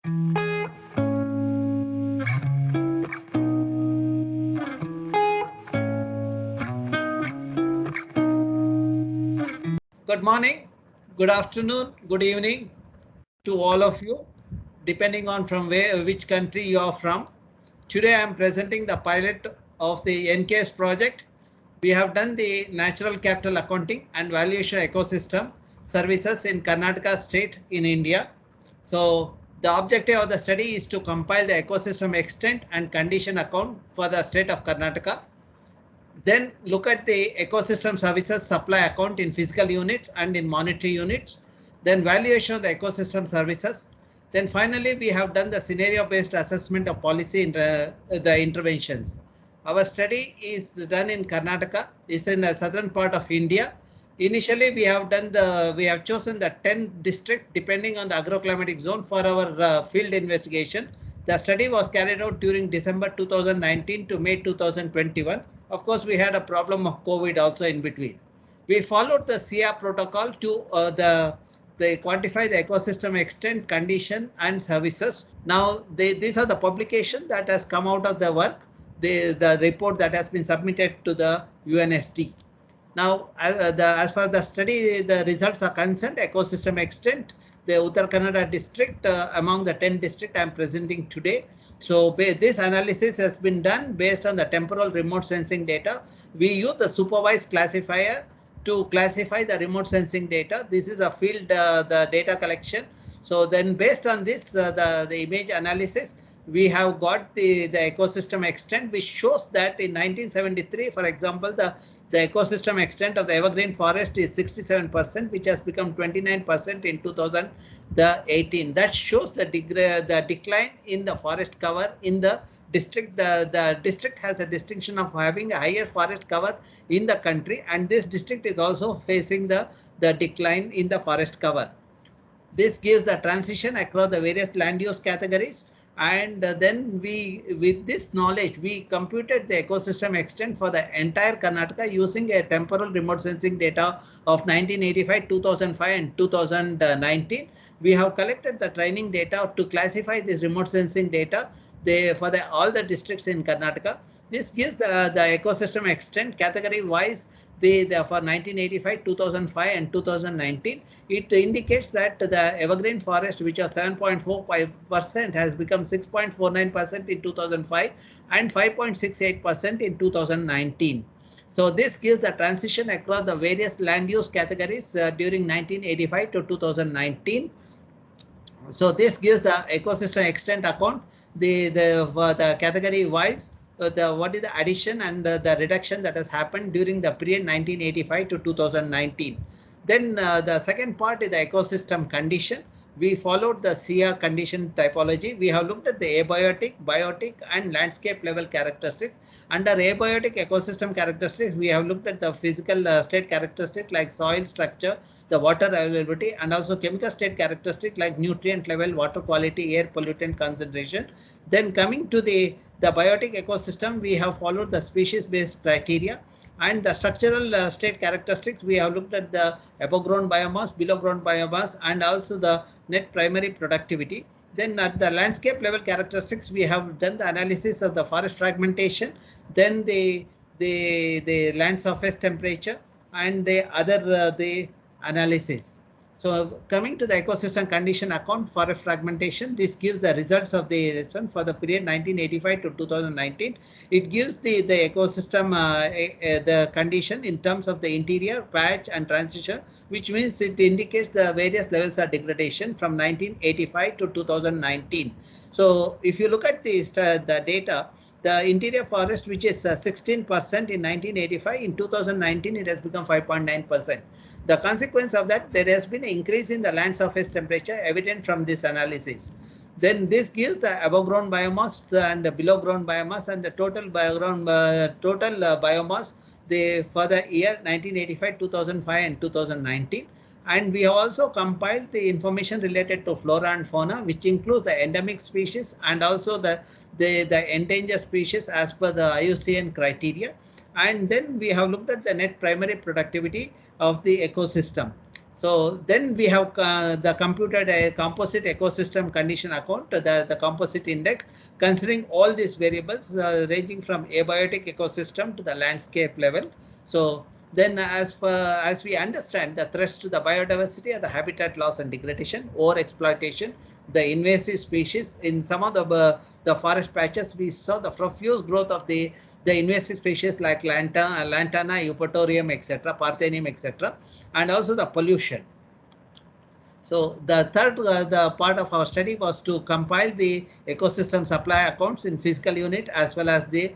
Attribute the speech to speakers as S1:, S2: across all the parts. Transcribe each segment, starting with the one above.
S1: Good morning, good afternoon, good evening to all of you, depending on from which country you are from. Today I am presenting the pilot of the NKS project. We have done the natural capital accounting and valuation ecosystem services in Karnataka state in India. So the objective of the study is to compile the ecosystem extent and condition account for the state of Karnataka. Then look at the ecosystem services supply account in physical units and in monetary units. Then valuation of the ecosystem services. Then finally, we have done the scenario-based assessment of policy in the interventions. Our study is done in Karnataka. It's in the southern part of India. Initially, we have chosen the 10 district depending on the agroclimatic zone for our field investigation. The study was carried out during December 2019 to May 2021. Of course, we had a problem of COVID also in between. We followed the SIA protocol to they quantify the ecosystem extent, condition, and services. Now, these are the publication that has come out of the work, the report that has been submitted to the UNST. Now, as far as the study, the results are concerned, ecosystem extent, the Uttar Kannada district among the 10 districts I am presenting today. So this analysis has been done based on the temporal remote sensing data. We use the supervised classifier to classify the remote sensing data. This is a field, the data collection. So then based on this, the image analysis, we have got the ecosystem extent, which shows that in 1973, for example, the ecosystem extent of the evergreen forest is 67%, which has become 29% in 2018. That shows the decline in the forest cover in the district. The district has a distinction of having a higher forest cover in the country, and this district is also facing the decline in the forest cover. This gives the transition across the various land use categories. And then with this knowledge, we computed the ecosystem extent for the entire Karnataka using a temporal remote sensing data of 1985, 2005 and 2019. We have collected the training data to classify this remote sensing data for all the districts in Karnataka. This gives the ecosystem extent category wise for 1985, 2005 and 2019. It indicates that the evergreen forest, which was 7.45%, has become 6.49% in 2005 and 5.68% in 2019. So this gives the transition across the various land use categories during 1985 to 2019. So this gives the ecosystem extent account, for the category wise, what is the addition and the reduction that has happened during the period 1985 to 2019. Then the second part is the ecosystem condition. We followed the SIA condition typology. We have looked at the abiotic, biotic and landscape level characteristics. Under abiotic ecosystem characteristics, we have looked at the physical state characteristics like soil structure, the water availability, and also chemical state characteristics like nutrient level, water quality, air pollutant concentration. Then coming to the biotic ecosystem, we have followed the species-based criteria. And the structural state characteristics, we have looked at the above ground biomass, below ground biomass, and also the net primary productivity. Then at the landscape level characteristics, we have done the analysis of the forest fragmentation, then the land surface temperature, and the other the analysis. So coming to the ecosystem condition account for fragmentation, this gives the results of the for the period 1985 to 2019. It gives the ecosystem the condition in terms of the interior, patch and transition, which means it indicates the various levels of degradation from 1985 to 2019. So if you look at the data, the interior forest, which is 16% in 1985, in 2019 it has become 5.9%. The consequence of that, there has been an increase in the land surface temperature evident from this analysis. Then this gives the above ground biomass and the below ground biomass and the total biomass for the year 1985, 2005 and 2019. And we have also compiled the information related to flora and fauna, which includes the endemic species and also the endangered species as per the IUCN criteria. And then we have looked at the net primary productivity of the ecosystem. So then we have the computed a composite ecosystem condition account, the composite index, considering all these variables ranging from abiotic ecosystem to the landscape level. So then as we understand the threats to the biodiversity are the habitat loss and degradation, or exploitation, the invasive species. In some of the forest patches, we saw the profuse growth of the invasive species like lantana, eupatorium, etc., parthenium, etc., and also the pollution. So the third the part of our study was to compile the ecosystem supply accounts in physical unit as well as the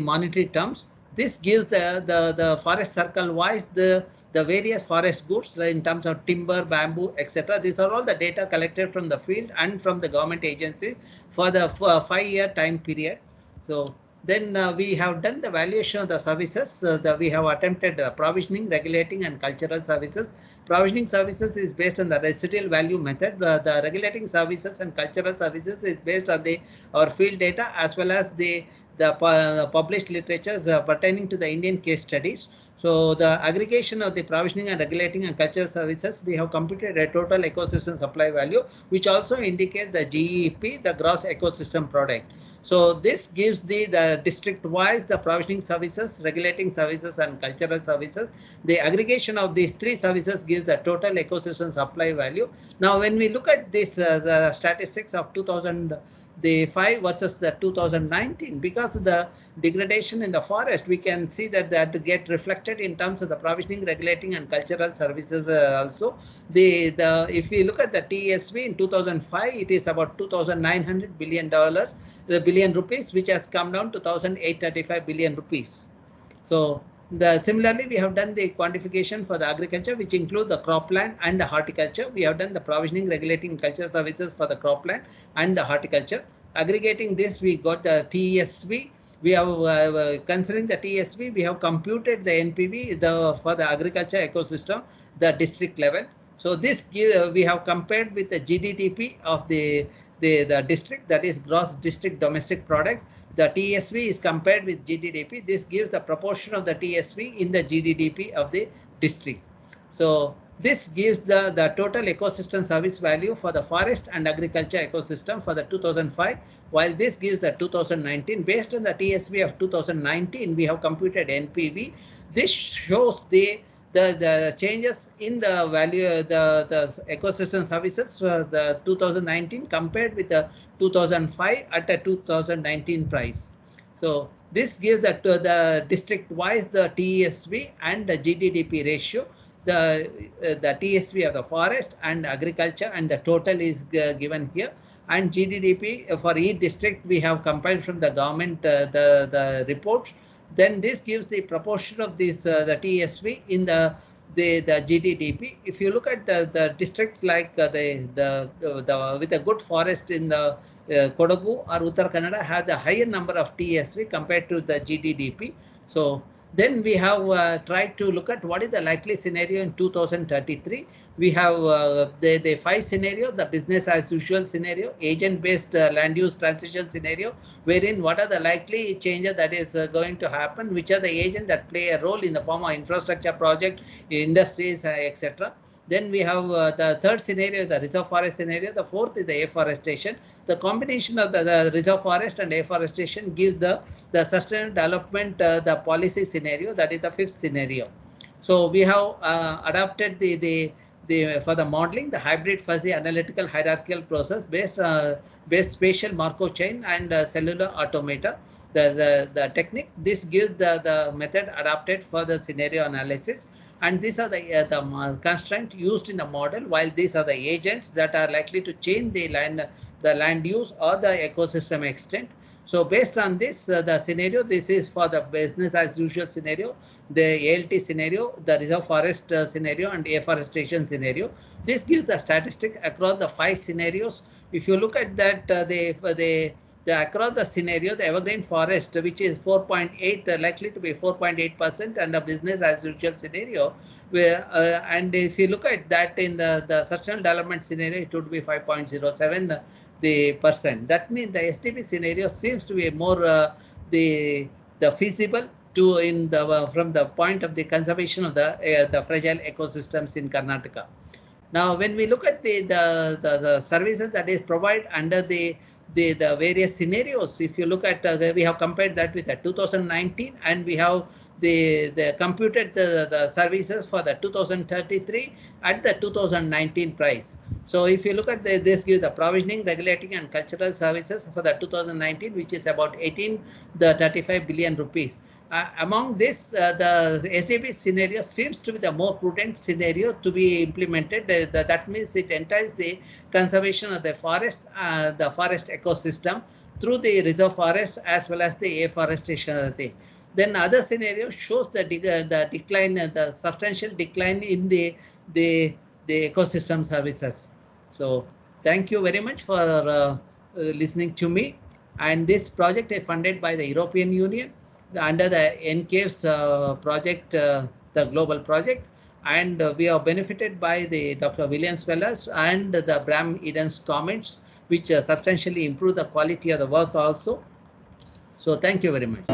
S1: monetary terms. This gives the forest circle wise the various forest goods in terms of timber, bamboo, etc. These are all the data collected from the field and from the government agencies for the 5-year time period. So then we have done the valuation of the services. We have attempted provisioning, regulating, and cultural services. Provisioning services is based on the residual value method. The regulating services and cultural services is based on our field data as well as the published literatures pertaining to the Indian case studies. So the aggregation of the provisioning and regulating and cultural services, we have computed a total ecosystem supply value, which also indicates the GEP, the gross ecosystem product. So this gives the district-wise the provisioning services, regulating services, and cultural services. The aggregation of these three services gives the total ecosystem supply value. Now, when we look at this, the statistics of 2005 versus the 2019, because of the degradation in the forest, we can see that get reflected in terms of the provisioning, regulating, and cultural services also. If we look at the TSV in 2005, it is about $2,900 billion, billion rupees, which has come down to 1,835 billion rupees. So similarly, we have done the quantification for the agriculture, which include the cropland and the horticulture. We have done the provisioning, regulating, culture services for the cropland and the horticulture. Aggregating this, we got the TSV. We have considering the TSV, we have computed the NPV for the agriculture ecosystem, the district level. So this we have compared with the GDP of the district, that is gross district domestic product. The TSV is compared with GDP. This gives the proportion of the TSV in the GDP of the district. So this gives the total ecosystem service value for the forest and agriculture ecosystem for the 2005, while this gives the 2019. Based on the TSV of 2019, we have computed NPV. This shows the changes in the value, the ecosystem services for the 2019 compared with the 2005 at a 2019 price. So this gives the district wise the TSV and the GDP ratio. The TSV of the forest and agriculture and the total is given here, and GDP for each district we have compiled from the government the reports. Then this gives the proportion of this the TSV in the GDP. If you look at the districts like with a good forest in the Kodagu or Uttar Kannada have the higher number of TSV compared to the GDP. So then we have tried to look at what is the likely scenario in 2033. We have the 5 scenario, the business as usual scenario, agent-based land use transition scenario, wherein what are the likely changes that is going to happen, which are the agents that play a role in the form of infrastructure project, industries, etc. Then we have the third scenario, the reserve forest scenario. The fourth is the afforestation. The combination of the reserve forest and afforestation gives the sustainable development, the policy scenario, that is the fifth scenario. So we have adapted for the modeling, the hybrid fuzzy analytical hierarchical process based spatial Markov chain and cellular automata. The technique, this gives the method adapted for the scenario analysis. And these are the constraints used in the model, while these are the agents that are likely to change the land use or the ecosystem extent. So based on this, the scenario, this is for the business as usual scenario, the ALT scenario, the reserve forest scenario, and afforestation scenario. This gives the statistics across the 5 scenarios. If you look at that, across the scenario, the evergreen forest, which is 4.8, likely to be 4.8%, and a business as usual scenario, where and if you look at that in the sustainable development scenario, it would be 5.07%. That means the SDP scenario seems to be more the feasible from the point of the conservation of the fragile ecosystems in Karnataka. Now, when we look at the services that is provided under the various scenarios, if you look at we have compared that with the 2019, and we have the computed the services for the 2033 at the 2019 price. So if you look at this gives the provisioning, regulating and cultural services for the 2019, which is about 35 billion rupees. Among this, the SJP scenario seems to be the more prudent scenario to be implemented. That means it entails the conservation of the forest ecosystem through the reserve forest as well as the afforestation thing. Then other scenario shows the decline, the substantial decline in the ecosystem services. So thank you very much for listening to me. And this project is funded by the European Union under the NCAVES project, the global project, and we are benefited by the Dr. Williams Fellows and the Bram Eden's comments, which substantially improve the quality of the work also. So thank you very much.